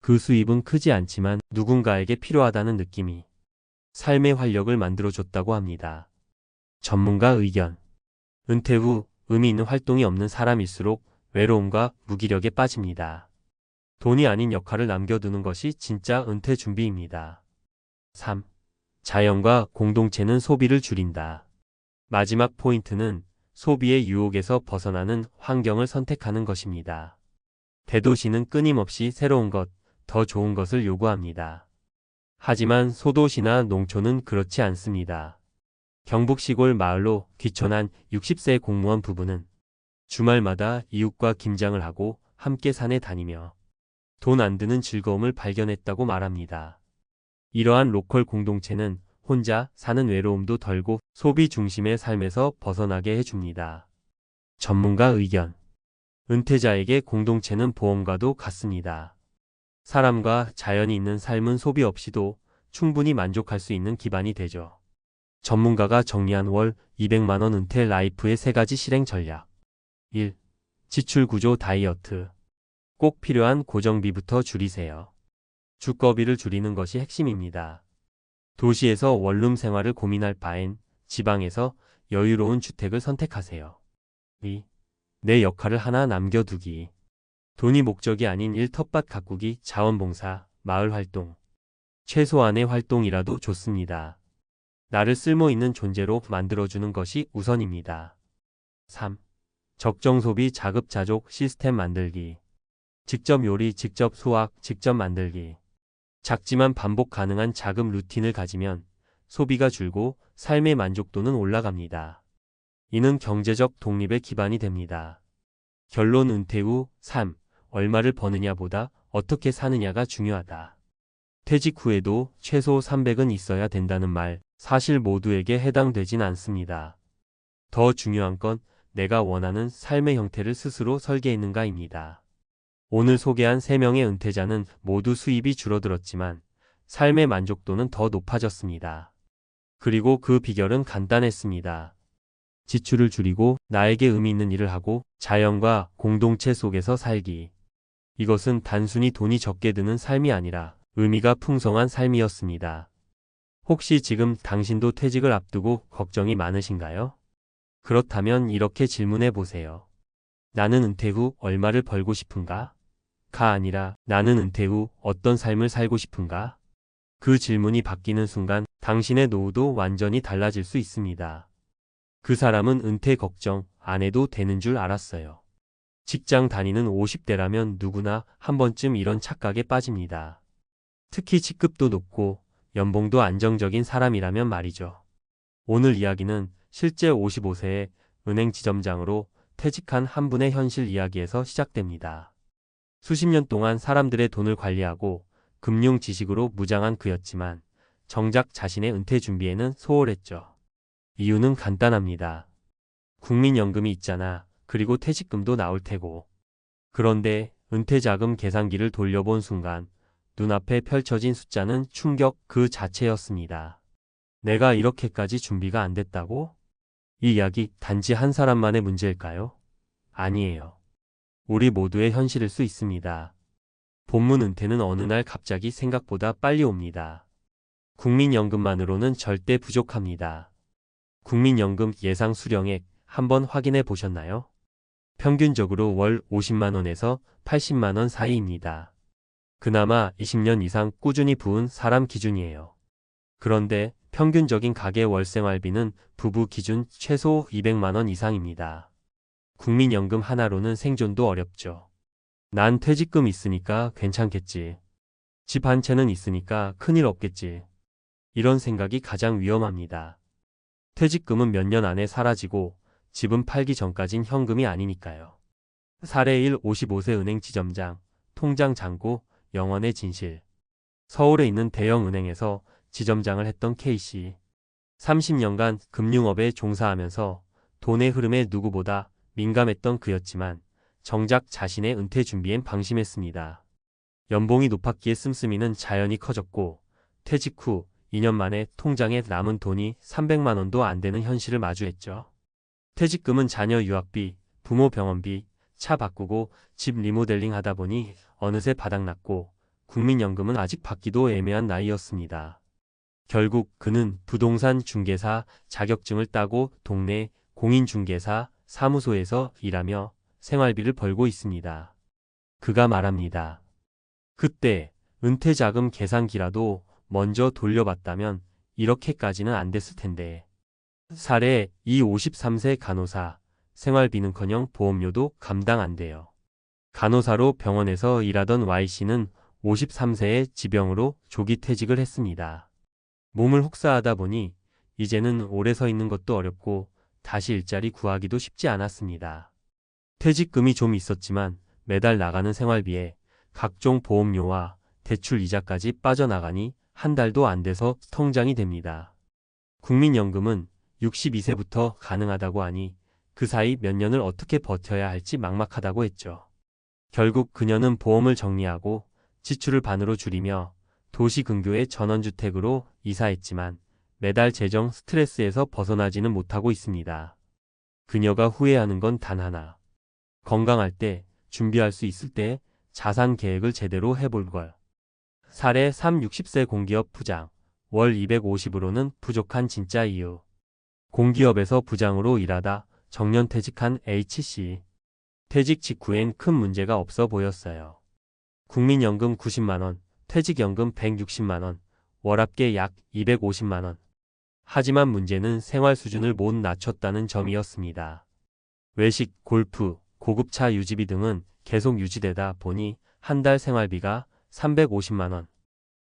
그 수입은 크지 않지만 누군가에게 필요하다는 느낌이 삶의 활력을 만들어줬다고 합니다. 전문가 의견. 은퇴 후 의미 있는 활동이 없는 사람일수록 외로움과 무기력에 빠집니다. 돈이 아닌 역할을 남겨두는 것이 진짜 은퇴 준비입니다. 3. 자연과 공동체는 소비를 줄인다. 마지막 포인트는 소비의 유혹에서 벗어나는 환경을 선택하는 것입니다. 대도시는 끊임없이 새로운 것, 더 좋은 것을 요구합니다. 하지만 소도시나 농촌은 그렇지 않습니다. 경북 시골 마을로 귀촌한 60세 공무원 부부는 주말마다 이웃과 김장을 하고 함께 산에 다니며 돈 안 드는 즐거움을 발견했다고 말합니다. 이러한 로컬 공동체는 혼자 사는 외로움도 덜고 소비 중심의 삶에서 벗어나게 해줍니다. 전문가 의견. 은퇴자에게 공동체는 보험과도 같습니다. 사람과 자연이 있는 삶은 소비 없이도 충분히 만족할 수 있는 기반이 되죠. 전문가가 정리한 월 200만 원 은퇴 라이프의 3가지 실행 전략. 1. 지출 구조 다이어트. 꼭 필요한 고정비부터 줄이세요. 주거비를 줄이는 것이 핵심입니다. 도시에서 원룸 생활을 고민할 바엔 지방에서 여유로운 주택을 선택하세요. 2. 내 역할을 하나 남겨두기. 돈이 목적이 아닌 일 텃밭 가꾸기, 자원봉사, 마을활동. 최소한의 활동이라도 좋습니다. 나를 쓸모있는 존재로 만들어주는 것이 우선입니다. 3. 적정 소비 자급자족 시스템 만들기. 직접 요리, 직접 수확, 직접 만들기. 작지만 반복 가능한 자금 루틴을 가지면 소비가 줄고 삶의 만족도는 올라갑니다. 이는 경제적 독립의 기반이 됩니다. 결론 은퇴 후 3. 얼마를 버느냐보다 어떻게 사느냐가 중요하다. 퇴직 후에도 최소 300은 있어야 된다는 말, 사실 모두에게 해당되진 않습니다. 더 중요한 건 내가 원하는 삶의 형태를 스스로 설계했는가입니다. 오늘 소개한 3명의 은퇴자는 모두 수입이 줄어들었지만 삶의 만족도는 더 높아졌습니다. 그리고 그 비결은 간단했습니다. 지출을 줄이고 나에게 의미 있는 일을 하고 자연과 공동체 속에서 살기. 이것은 단순히 돈이 적게 드는 삶이 아니라 의미가 풍성한 삶이었습니다. 혹시 지금 당신도 퇴직을 앞두고 걱정이 많으신가요? 그렇다면 이렇게 질문해 보세요. 나는 은퇴 후 얼마를 벌고 싶은가? 가 아니라 나는 은퇴 후 어떤 삶을 살고 싶은가? 그 질문이 바뀌는 순간 당신의 노후도 완전히 달라질 수 있습니다. 그 사람은 은퇴 걱정 안 해도 되는 줄 알았어요. 직장 다니는 50대라면 누구나 한 번쯤 이런 착각에 빠집니다. 특히 직급도 높고 연봉도 안정적인 사람이라면 말이죠. 오늘 이야기는 실제 55세의 은행 지점장으로 퇴직한 한 분의 현실 이야기에서 시작됩니다. 수십 년 동안 사람들의 돈을 관리하고 금융 지식으로 무장한 그였지만 정작 자신의 은퇴 준비에는 소홀했죠. 이유는 간단합니다. 국민연금이 있잖아. 그리고 퇴직금도 나올 테고. 그런데 은퇴자금 계산기를 돌려본 순간 눈앞에 펼쳐진 숫자는 충격 그 자체였습니다. 내가 이렇게까지 준비가 안 됐다고? 이 이야기 단지 한 사람만의 문제일까요? 아니에요. 우리 모두의 현실일 수 있습니다. 본문 은퇴는 어느 날 갑자기 생각보다 빨리 옵니다. 국민연금만으로는 절대 부족합니다. 국민연금 예상 수령액 한번 확인해 보셨나요? 평균적으로 월 50만 원에서 80만 원 사이입니다. 그나마 20년 이상 꾸준히 부은 사람 기준이에요. 그런데 평균적인 가계 월 생활비는 부부 기준 최소 200만 원 이상입니다. 국민연금 하나로는 생존도 어렵죠. 난 퇴직금 있으니까 괜찮겠지. 집 한 채는 있으니까 큰일 없겠지. 이런 생각이 가장 위험합니다. 퇴직금은 몇 년 안에 사라지고 집은 팔기 전까진 현금이 아니니까요. 사례 1 55세 은행 지점장, 통장 잔고, 영원의 진실. 서울에 있는 대형은행에서 지점장을 했던 K씨. 30년간 금융업에 종사하면서 돈의 흐름에 누구보다 민감했던 그였지만 정작 자신의 은퇴 준비엔 방심했습니다. 연봉이 높았기에 씀씀이는 자연히 커졌고 퇴직 후 2년 만에 통장에 남은 돈이 300만 원도 안 되는 현실을 마주했죠. 퇴직금은 자녀 유학비, 부모 병원비, 차 바꾸고 집 리모델링 하다 보니 어느새 바닥났고 국민연금은 아직 받기도 애매한 나이였습니다. 결국 그는 부동산 중개사 자격증을 따고 동네 공인중개사 사무소에서 일하며 생활비를 벌고 있습니다. 그가 말합니다. 그때 은퇴자금 계산기라도 먼저 돌려봤다면 이렇게까지는 안 됐을 텐데. 사례 2 53세 간호사, 생활비는커녕 보험료도 감당 안 돼요. 간호사로 병원에서 일하던 Y씨는 53세의 지병으로 조기 퇴직을 했습니다. 몸을 혹사하다 보니 이제는 오래 서 있는 것도 어렵고 다시 일자리 구하기도 쉽지 않았습니다. 퇴직금이 좀 있었지만 매달 나가는 생활비에 각종 보험료와 대출 이자까지 빠져나가니 한 달도 안 돼서 통장이 됩니다. 국민연금은 62세부터 가능하다고 하니 그 사이 몇 년을 어떻게 버텨야 할지 막막하다고 했죠. 결국 그녀는 보험을 정리하고 지출을 반으로 줄이며 도시 근교의 전원주택으로 이사했지만 매달 재정 스트레스에서 벗어나지는 못하고 있습니다. 그녀가 후회하는 건 단 하나. 건강할 때, 준비할 수 있을 때 자산 계획을 제대로 해볼 걸. 사례 3 60세 공기업 부장. 월 250으로는 부족한 진짜 이유. 공기업에서 부장으로 일하다 정년퇴직한 H씨. 퇴직 직후엔 큰 문제가 없어 보였어요. 국민연금 90만원, 퇴직연금 160만원, 월합계 약 250만원. 하지만 문제는 생활 수준을 못 낮췄다는 점이었습니다. 외식, 골프, 고급차 유지비 등은 계속 유지되다 보니 한 달 생활비가 350만원.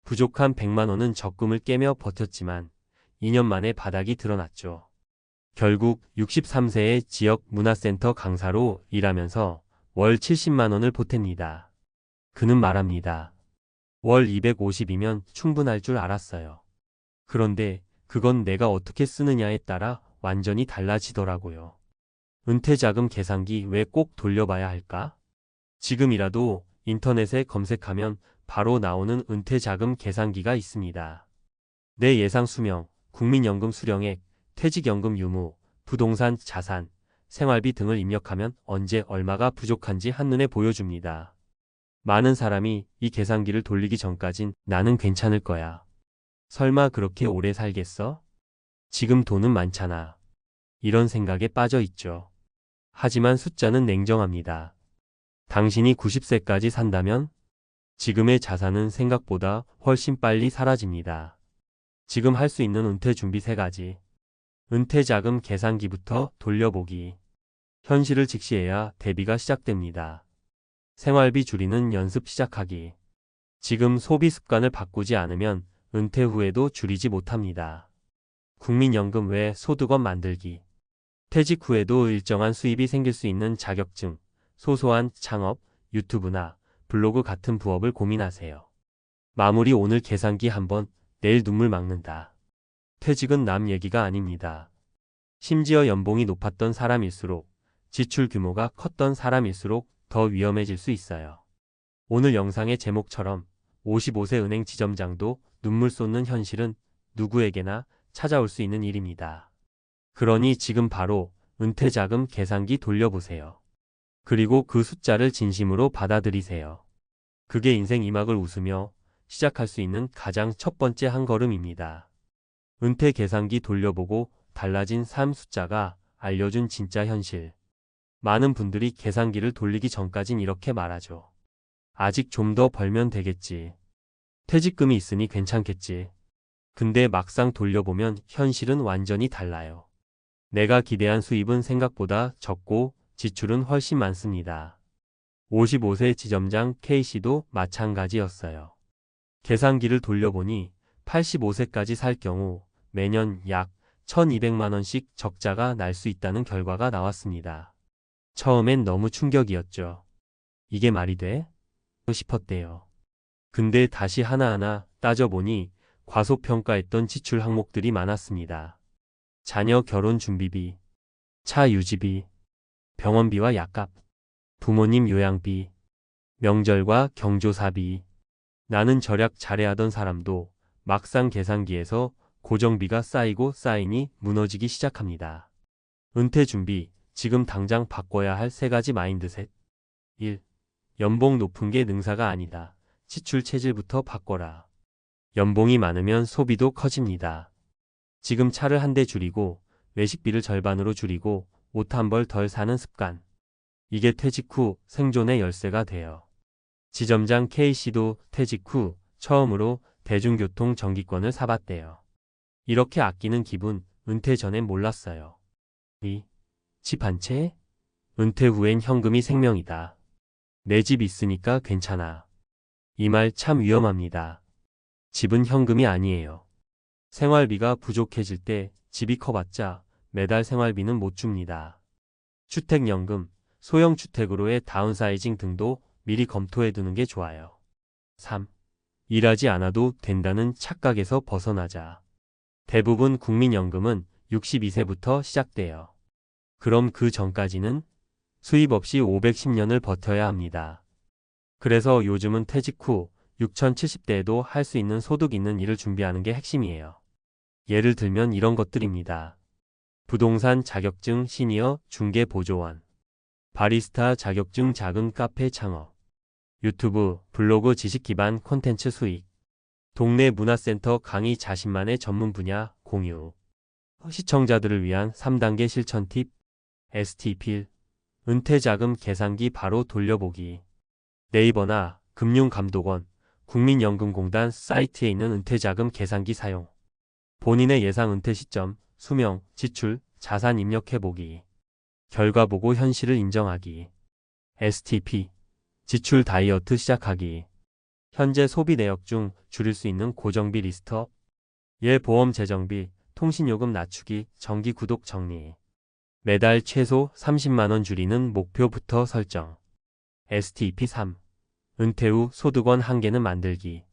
부족한 100만원은 적금을 깨며 버텼지만 2년 만에 바닥이 드러났죠. 결국 63세의 지역 문화센터 강사로 일하면서 월 70만원을 보탭니다. 그는 말합니다. 월 250이면 충분할 줄 알았어요. 그런데 그건 내가 어떻게 쓰느냐에 따라 완전히 달라지더라고요. 은퇴자금 계산기 왜 꼭 돌려봐야 할까? 지금이라도 인터넷에 검색하면 바로 나오는 은퇴자금 계산기가 있습니다. 내 예상 수명, 국민연금 수령액, 퇴직연금 유무, 부동산 자산, 생활비 등을 입력하면 언제 얼마가 부족한지 한눈에 보여줍니다. 많은 사람이 이 계산기를 돌리기 전까진 나는 괜찮을 거야. 설마 그렇게 오래 살겠어? 지금 돈은 많잖아. 이런 생각에 빠져 있죠. 하지만 숫자는 냉정합니다. 당신이 90세까지 산다면 지금의 자산은 생각보다 훨씬 빨리 사라집니다. 지금 할 수 있는 은퇴 준비 3가지. 은퇴자금 계산기부터 돌려보기. 현실을 직시해야 대비가 시작됩니다. 생활비 줄이는 연습 시작하기. 지금 소비 습관을 바꾸지 않으면 은퇴 후에도 줄이지 못합니다. 국민연금 외 소득원 만들기. 퇴직 후에도 일정한 수입이 생길 수 있는 자격증, 소소한 창업, 유튜브나 블로그 같은 부업을 고민하세요. 마무리. 오늘 계산기 한번, 내일 눈물 막는다. 퇴직은 남 얘기가 아닙니다. 심지어 연봉이 높았던 사람일수록, 지출 규모가 컸던 사람일수록 더 위험해질 수 있어요. 오늘 영상의 제목처럼 55세 은행 지점장도 눈물 쏟는 현실은 누구에게나 찾아올 수 있는 일입니다. 그러니 지금 바로 은퇴자금 계산기 돌려보세요. 그리고 그 숫자를 진심으로 받아들이세요. 그게 인생 2막을 웃으며 시작할 수 있는 가장 첫 번째 한 걸음입니다. 은퇴 계산기 돌려보고 달라진 삶 숫자가 알려준 진짜 현실. 많은 분들이 계산기를 돌리기 전까진 이렇게 말하죠. 아직 좀 더 벌면 되겠지. 퇴직금이 있으니 괜찮겠지. 근데 막상 돌려보면 현실은 완전히 달라요. 내가 기대한 수입은 생각보다 적고 지출은 훨씬 많습니다. 55세 지점장 K씨도 마찬가지였어요. 계산기를 돌려보니 85세까지 살 경우 매년 약 1200만원씩 적자가 날 수 있다는 결과가 나왔습니다. 처음엔 너무 충격이었죠. 이게 말이 돼? 싶었대요. 근데 다시 하나하나 따져보니 과소평가했던 지출 항목들이 많았습니다. 자녀 결혼 준비비, 차 유지비, 병원비와 약값, 부모님 요양비, 명절과 경조사비. 나는 절약 잘해하던 사람도 막상 계산기에서 고정비가 쌓이고 쌓이니 무너지기 시작합니다. 은퇴 준비, 지금 당장 바꿔야 할 3가지 마인드셋. 1. 연봉 높은 게 능사가 아니다. 지출 체질부터 바꿔라. 연봉이 많으면 소비도 커집니다. 지금 차를 한 대 줄이고 외식비를 절반으로 줄이고 옷 한 벌 덜 사는 습관. 이게 퇴직 후 생존의 열쇠가 돼요. 지점장 K씨도 퇴직 후 처음으로 대중교통 정기권을 사봤대요. 이렇게 아끼는 기분 은퇴 전엔 몰랐어요. 2. 집 한 채? 은퇴 후엔 현금이 생명이다. 내 집 있으니까 괜찮아. 이 말 참 위험합니다. 집은 현금이 아니에요. 생활비가 부족해질 때 집이 커봤자 매달 생활비는 못 줍니다. 주택연금, 소형주택으로의 다운사이징 등도 미리 검토해 두는 게 좋아요. 3. 일하지 않아도 된다는 착각에서 벗어나자. 대부분 국민연금은 62세부터 시작돼요. 그럼 그 전까지는 수입 없이 510년을 버텨야 합니다. 그래서 요즘은 퇴직 후 6070대에도 할 수 있는 소득 있는 일을 준비하는 게 핵심이에요. 예를 들면 이런 것들입니다. 부동산 자격증 시니어 중개 보조원, 바리스타 자격증 작은 카페 창업, 유튜브, 블로그 지식 기반 콘텐츠 수익, 동네 문화센터 강의 자신만의 전문 분야 공유, 시청자들을 위한 3단계 실천 팁, ST필, 은퇴자금 계산기 바로 돌려보기, 네이버나 금융감독원, 국민연금공단 사이트에 있는 은퇴자금 계산기 사용, 본인의 예상 은퇴 시점, 수명, 지출, 자산 입력해보기, 결과 보고 현실을 인정하기, STP, 지출 다이어트 시작하기, 현재 소비 내역 중 줄일 수 있는 고정비 리스트업, 보험 재정비, 통신요금 낮추기, 정기 구독 정리, 매달 최소 30만원 줄이는 목표부터 설정, STP3, 은퇴 후 소득원 한계는 만들기,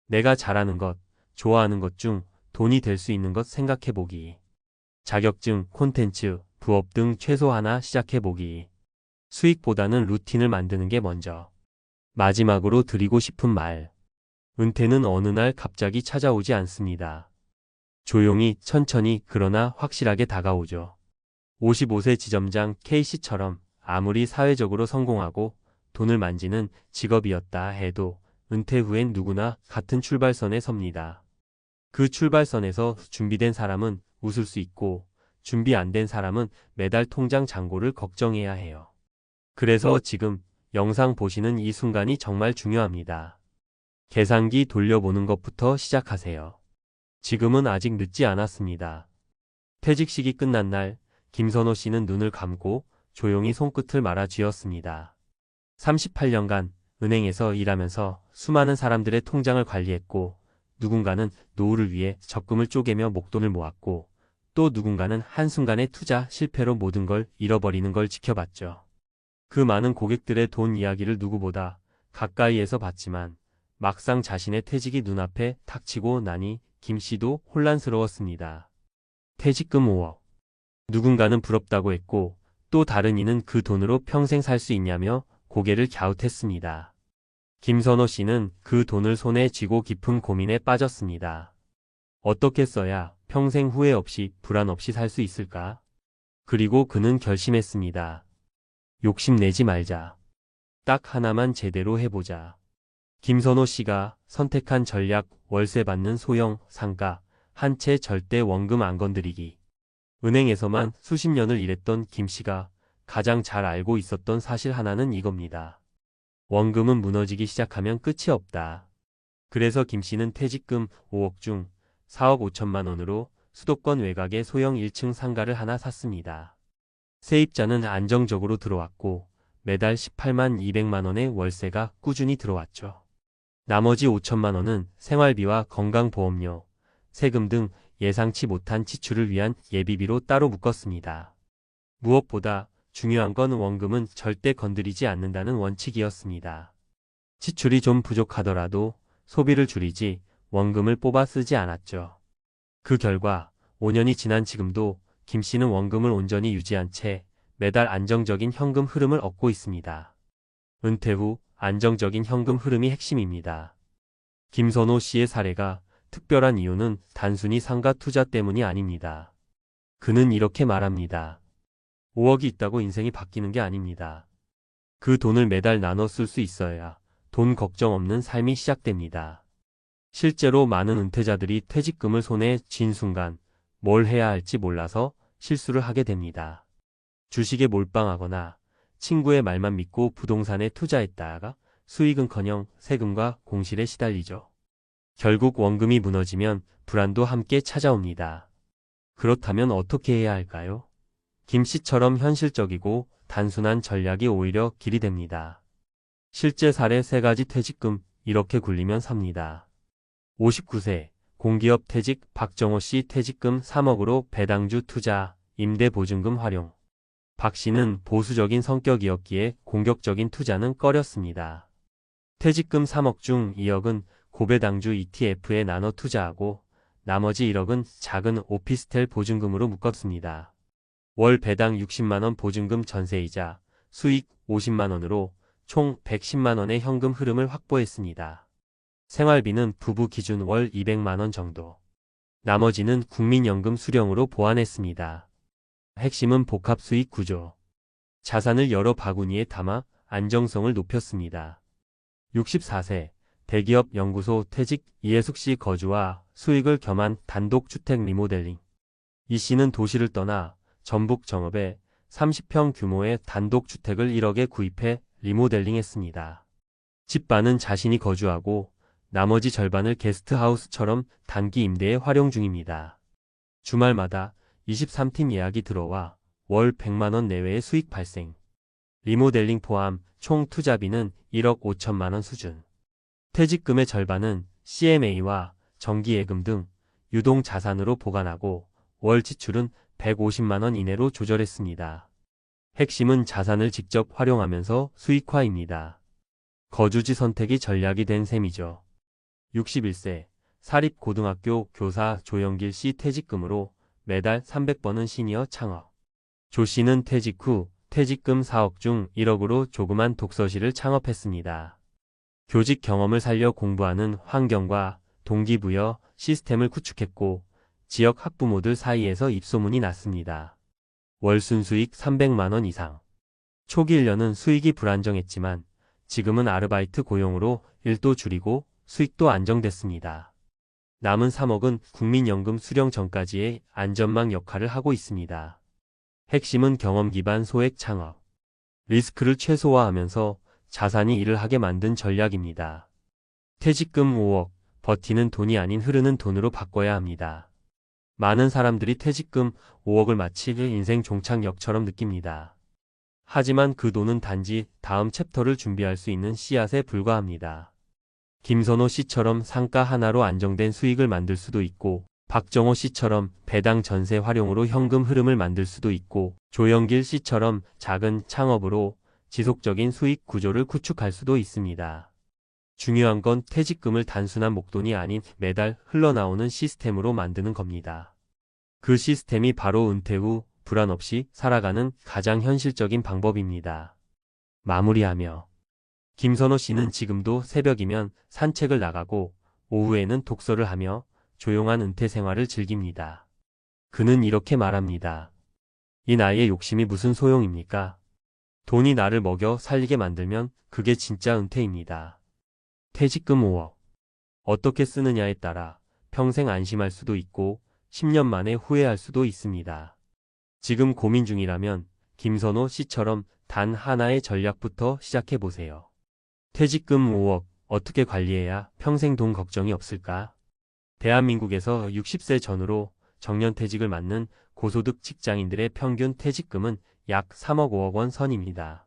내가 잘하는 것, 좋아하는 것 중 돈이 될 수 있는 것 생각해보기, 자격증, 콘텐츠, 부업 등 최소 하나 시작해보기, 수익보다는 루틴을 만드는 게 먼저. 마지막으로 드리고 싶은 말. 은퇴는 어느 날 갑자기 찾아오지 않습니다. 조용히, 천천히, 그러나 확실하게 다가오죠. 55세 지점장 K씨처럼 아무리 사회적으로 성공하고 돈을 만지는 직업이었다 해도 은퇴 후엔 누구나 같은 출발선에 섭니다. 그 출발선에서 준비된 사람은 웃을 수 있고 준비 안 된 사람은 매달 통장 잔고를 걱정해야 해요. 그래서 지금 영상 보시는 이 순간이 정말 중요합니다. 계산기 돌려보는 것부터 시작하세요. 지금은 아직 늦지 않았습니다. 퇴직식이 끝난 날, 김선호 씨는 눈을 감고 조용히 손끝을 말아 쥐었습니다. 38년간 은행에서 일하면서 수많은 사람들의 통장을 관리했고, 누군가는 노후를 위해 적금을 쪼개며 목돈을 모았고, 또 누군가는 한순간의 투자 실패로 모든 걸 잃어버리는 걸 지켜봤죠. 그 많은 고객들의 돈 이야기를 누구보다 가까이에서 봤지만 막상 자신의 퇴직이 눈앞에 닥치고 나니 김 씨도 혼란스러웠습니다. 퇴직금 5억. 누군가는 부럽다고 했고 또 다른 이는 그 돈으로 평생 살 수 있냐며 고개를 갸웃했습니다. 김선호 씨는 그 돈을 손에 쥐고 깊은 고민에 빠졌습니다. 어떻게 써야 평생 후회 없이 불안 없이 살 수 있을까? 그리고 그는 결심했습니다. 욕심내지 말자. 딱 하나만 제대로 해보자. 김선호 씨가 선택한 전략, 월세 받는 소형 상가, 한 채 절대 원금 안 건드리기. 은행에서만 수십 년을 일했던 김 씨가 가장 잘 알고 있었던 사실 하나는 이겁니다. 원금은 무너지기 시작하면 끝이 없다. 그래서 김 씨는 퇴직금 5억 중 4억 5천만 원으로 수도권 외곽의 소형 1층 상가를 하나 샀습니다. 세입자는 안정적으로 들어왔고 매달 18만 200만 원의 월세가 꾸준히 들어왔죠. 나머지 5천만 원은 생활비와 건강보험료, 세금 등 예상치 못한 지출을 위한 예비비로 따로 묶었습니다. 무엇보다 중요한 건 원금은 절대 건드리지 않는다는 원칙이었습니다. 지출이 좀 부족하더라도 소비를 줄이지 원금을 뽑아 쓰지 않았죠. 그 결과 5년이 지난 지금도 김 씨는 원금을 온전히 유지한 채 매달 안정적인 현금 흐름을 얻고 있습니다. 은퇴 후 안정적인 현금 흐름이 핵심입니다. 김선호 씨의 사례가 특별한 이유는 단순히 상가 투자 때문이 아닙니다. 그는 이렇게 말합니다. 5억이 있다고 인생이 바뀌는 게 아닙니다. 그 돈을 매달 나눠 쓸 수 있어야 돈 걱정 없는 삶이 시작됩니다. 실제로 많은 은퇴자들이 퇴직금을 손에 쥔 순간 뭘 해야 할지 몰라서 실수를 하게 됩니다. 주식에 몰빵하거나 친구의 말만 믿고 부동산에 투자했다가 수익은커녕 세금과 공실에 시달리죠. 결국 원금이 무너지면 불안도 함께 찾아옵니다. 그렇다면 어떻게 해야 할까요? 김 씨처럼 현실적이고 단순한 전략이 오히려 길이 됩니다. 실제 사례 3가지 퇴직금 이렇게 굴리면 삽니다. 59세 공기업 퇴직 박정호 씨 퇴직금 3억으로 배당주 투자, 임대보증금 활용. 박 씨는 보수적인 성격이었기에 공격적인 투자는 꺼렸습니다. 퇴직금 3억 중 2억은 고배당주 ETF에 나눠 투자하고 나머지 1억은 작은 오피스텔 보증금으로 묶었습니다. 월 배당 60만원 보증금 전세이자 수익 50만원으로 총 110만원의 현금 흐름을 확보했습니다. 생활비는 부부 기준 월 200만원 정도. 나머지는 국민연금 수령으로 보완했습니다. 핵심은 복합 수익 구조. 자산을 여러 바구니에 담아 안정성을 높였습니다. 64세 대기업 연구소 퇴직 이해숙 씨 거주와 수익을 겸한 단독주택 리모델링. 이 씨는 도시를 떠나 전북 정읍에 30평 규모의 단독주택을 1억에 구입해 리모델링했습니다. 집 반은 자신이 거주하고 나머지 절반을 게스트하우스처럼 단기 임대에 활용 중입니다. 주말마다 23팀 예약이 들어와 월 100만원 내외의 수익 발생. 리모델링 포함 총 투자비는 1억 5천만원 수준. 퇴직금의 절반은 CMA와 정기예금 등 유동자산으로 보관하고 월 지출은 150만원 이내로 조절했습니다. 핵심은 자산을 직접 활용하면서 수익화입니다. 거주지 선택이 전략이 된 셈이죠. 61세 사립고등학교 교사 조영길 씨 퇴직금으로 매달 300번은 시니어 창업. 조 씨는 퇴직 후 퇴직금 4억 중 1억으로 조그만 독서실을 창업했습니다. 교직 경험을 살려 공부하는 환경과 동기부여 시스템을 구축했고 지역 학부모들 사이에서 입소문이 났습니다. 월 순수익 300만원 이상. 초기 1년은 수익이 불안정했지만 지금은 아르바이트 고용으로 일도 줄이고 수익도 안정됐습니다. 남은 3억은 국민연금 수령 전까지의 안전망 역할을 하고 있습니다. 핵심은 경험 기반 소액 창업. 리스크를 최소화하면서 자산이 일을 하게 만든 전략입니다. 퇴직금 5억, 버티는 돈이 아닌 흐르는 돈으로 바꿔야 합니다. 많은 사람들이 퇴직금 5억을 마치 인생 종착역처럼 느낍니다. 하지만 그 돈은 단지 다음 챕터를 준비할 수 있는 씨앗에 불과합니다. 김선호 씨처럼 상가 하나로 안정된 수익을 만들 수도 있고 박정호 씨처럼 배당 전세 활용으로 현금 흐름을 만들 수도 있고 조영길 씨처럼 작은 창업으로 지속적인 수익 구조를 구축할 수도 있습니다. 중요한 건 퇴직금을 단순한 목돈이 아닌 매달 흘러나오는 시스템으로 만드는 겁니다. 그 시스템이 바로 은퇴 후 불안 없이 살아가는 가장 현실적인 방법입니다. 마무리하며 김선호 씨는 지금도 새벽이면 산책을 나가고 오후에는 독서를 하며 조용한 은퇴 생활을 즐깁니다. 그는 이렇게 말합니다. 이 나이에 욕심이 무슨 소용입니까? 돈이 나를 먹여 살리게 만들면 그게 진짜 은퇴입니다. 퇴직금 5억. 어떻게 쓰느냐에 따라 평생 안심할 수도 있고 10년 만에 후회할 수도 있습니다. 지금 고민 중이라면 김선호 씨처럼 단 하나의 전략부터 시작해보세요. 퇴직금 5억 어떻게 관리해야 평생 돈 걱정이 없을까? 대한민국에서 60세 전후로 정년퇴직을 맞는 고소득 직장인들의 평균 퇴직금은 약 3억 5억 원 선입니다.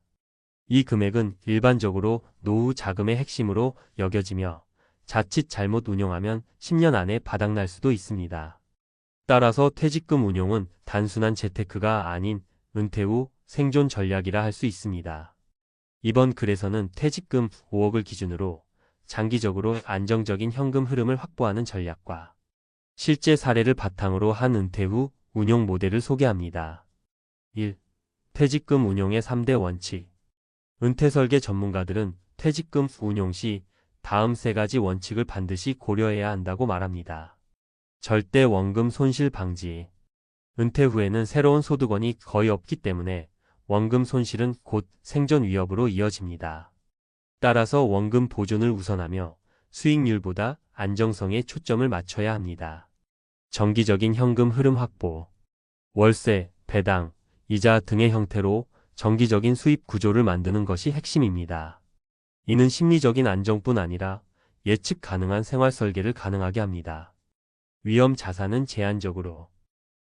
이 금액은 일반적으로 노후 자금의 핵심으로 여겨지며 자칫 잘못 운용하면 10년 안에 바닥날 수도 있습니다. 따라서 퇴직금 운용은 단순한 재테크가 아닌 은퇴 후 생존 전략이라 할 수 있습니다. 이번 글에서는 퇴직금 5억을 기준으로 장기적으로 안정적인 현금 흐름을 확보하는 전략과 실제 사례를 바탕으로 한 은퇴 후 운용 모델을 소개합니다. 1. 퇴직금 운용의 3대 원칙. 은퇴 설계 전문가들은 퇴직금 운용 시 다음 3가지 원칙을 반드시 고려해야 한다고 말합니다. 절대 원금 손실 방지. 은퇴 후에는 새로운 소득원이 거의 없기 때문에 원금 손실은 곧 생존 위협으로 이어집니다. 따라서 원금 보존을 우선하며 수익률보다 안정성에 초점을 맞춰야 합니다. 정기적인 현금 흐름 확보. 월세, 배당, 이자 등의 형태로 정기적인 수입 구조를 만드는 것이 핵심입니다. 이는 심리적인 안정뿐 아니라 예측 가능한 생활 설계를 가능하게 합니다. 위험 자산은 제한적으로.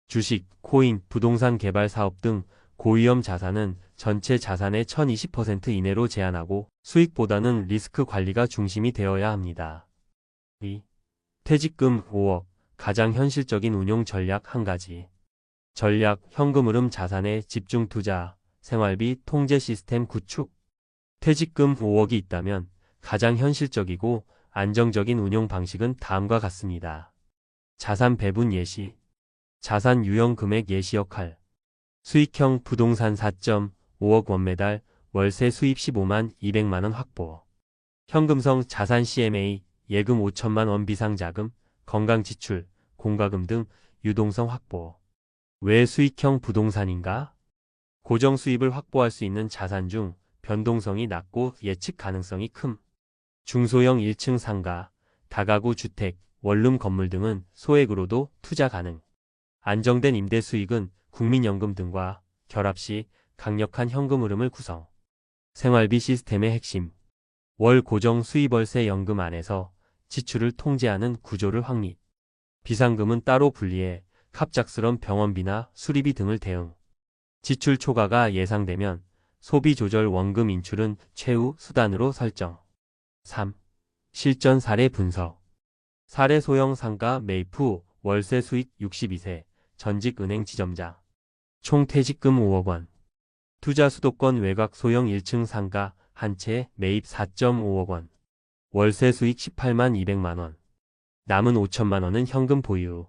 주식, 코인, 부동산 개발 사업 등 고위험 자산은 전체 자산의 1020% 이내로 제한하고 수익보다는 리스크 관리가 중심이 되어야 합니다. 2. 퇴직금 5억, 가장 현실적인 운용 전략 한 가지. 전략, 현금 흐름 자산에 집중 투자, 생활비 통제 시스템 구축. 퇴직금 5억이 있다면 가장 현실적이고 안정적인 운용 방식은 다음과 같습니다. 자산 배분 예시. 자산 유형 금액 예시 역할. 수익형 부동산 4.5억 원 매달, 월세 수입 15만 200만 원 확보. 현금성 자산 CMA, 예금 5천만 원 비상자금, 건강지출, 공과금 등 유동성 확보. 왜 수익형 부동산인가? 고정 수입을 확보할 수 있는 자산 중 변동성이 낮고 예측 가능성이 큼. 중소형 1층 상가, 다가구 주택, 원룸 건물 등은 소액으로도 투자 가능. 안정된 임대 수익은 국민연금 등과 결합 시 강력한 현금 흐름을 구성. 생활비 시스템의 핵심. 월 고정 수입월세 연금 안에서 지출을 통제하는 구조를 확립. 비상금은 따로 분리해 갑작스런 병원비나 수리비 등을 대응. 지출 초과가 예상되면 소비 조절 원금 인출은 최후 수단으로 설정. 3. 실전 사례 분석. 사례 소형 상가 매입 후 월세 수익 62세, 전직 은행 지점장. 총 퇴직금 5억 원. 투자 수도권 외곽 소형 1층 상가 한 채 매입 4.5억 원. 월세 수익 18만 200만 원. 남은 5천만 원은 현금 보유.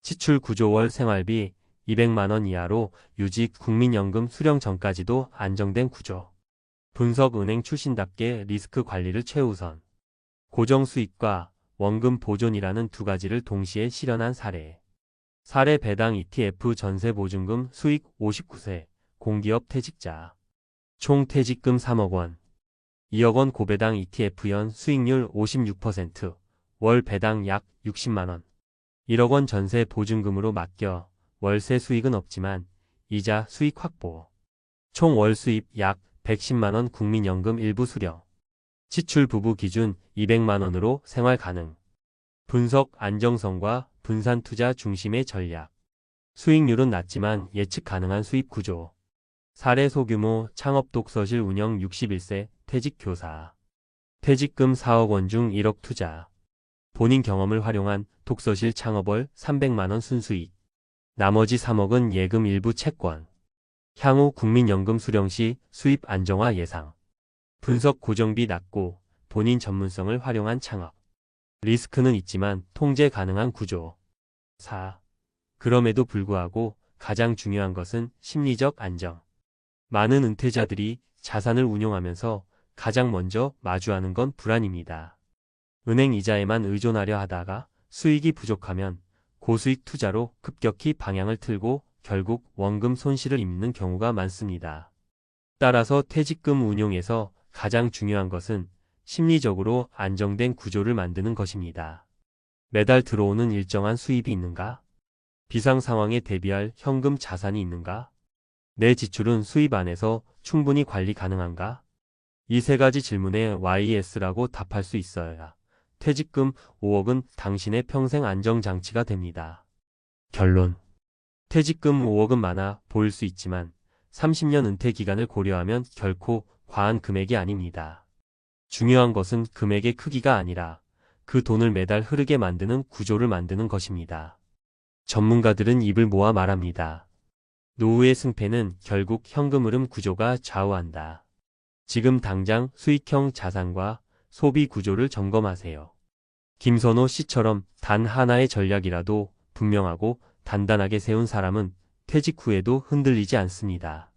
지출 구조 월 생활비 200만 원 이하로 유지 국민연금 수령 전까지도 안정된 구조. 분석 은행 출신답게 리스크 관리를 최우선. 고정 수익과 원금 보존이라는 두 가지를 동시에 실현한 사례. 사례 배당 ETF 전세 보증금 수익 59세, 공기업 퇴직자. 총 퇴직금 3억 원. 2억 원 고배당 ETF 연 수익률 56%, 월 배당 약 60만 원. 1억 원 전세 보증금으로 맡겨 월세 수익은 없지만 이자 수익 확보. 총 월 수입 약 110만 원 국민연금 일부 수령. 지출 부부 기준 200만 원으로 생활 가능. 분석 안정성과 분산 투자 중심의 전략. 수익률은 낮지만 예측 가능한 수입 구조. 사례 소규모 창업 독서실 운영 61세 퇴직 교사. 퇴직금 4억 원 중 1억 투자. 본인 경험을 활용한 독서실 창업월 300만 원 순수익. 나머지 3억은 예금 일부 채권. 향후 국민연금 수령 시 수입 안정화 예상. 분석 고정비 낮고 본인 전문성을 활용한 창업. 리스크는 있지만 통제 가능한 구조. 4. 그럼에도 불구하고 가장 중요한 것은 심리적 안정. 많은 은퇴자들이 자산을 운용하면서 가장 먼저 마주하는 건 불안입니다. 은행 이자에만 의존하려 하다가 수익이 부족하면 고수익 투자로 급격히 방향을 틀고 결국 원금 손실을 입는 경우가 많습니다. 따라서 퇴직금 운용에서 가장 중요한 것은 심리적으로 안정된 구조를 만드는 것입니다. 매달 들어오는 일정한 수입이 있는가? 비상 상황에 대비할 현금 자산이 있는가? 내 지출은 수입 안에서 충분히 관리 가능한가? 이 세 가지 질문에 YS라고 답할 수 있어야 퇴직금 5억은 당신의 평생 안정장치가 됩니다. 결론. 퇴직금 5억은 많아 보일 수 있지만 30년 은퇴 기간을 고려하면 결코 과한 금액이 아닙니다. 중요한 것은 금액의 크기가 아니라 그 돈을 매달 흐르게 만드는 구조를 만드는 것입니다. 전문가들은 입을 모아 말합니다. 노후의 승패는 결국 현금 흐름 구조가 좌우한다. 지금 당장 수익형 자산과 소비 구조를 점검하세요. 김선호 씨처럼 단 하나의 전략이라도 분명하고 단단하게 세운 사람은 퇴직 후에도 흔들리지 않습니다.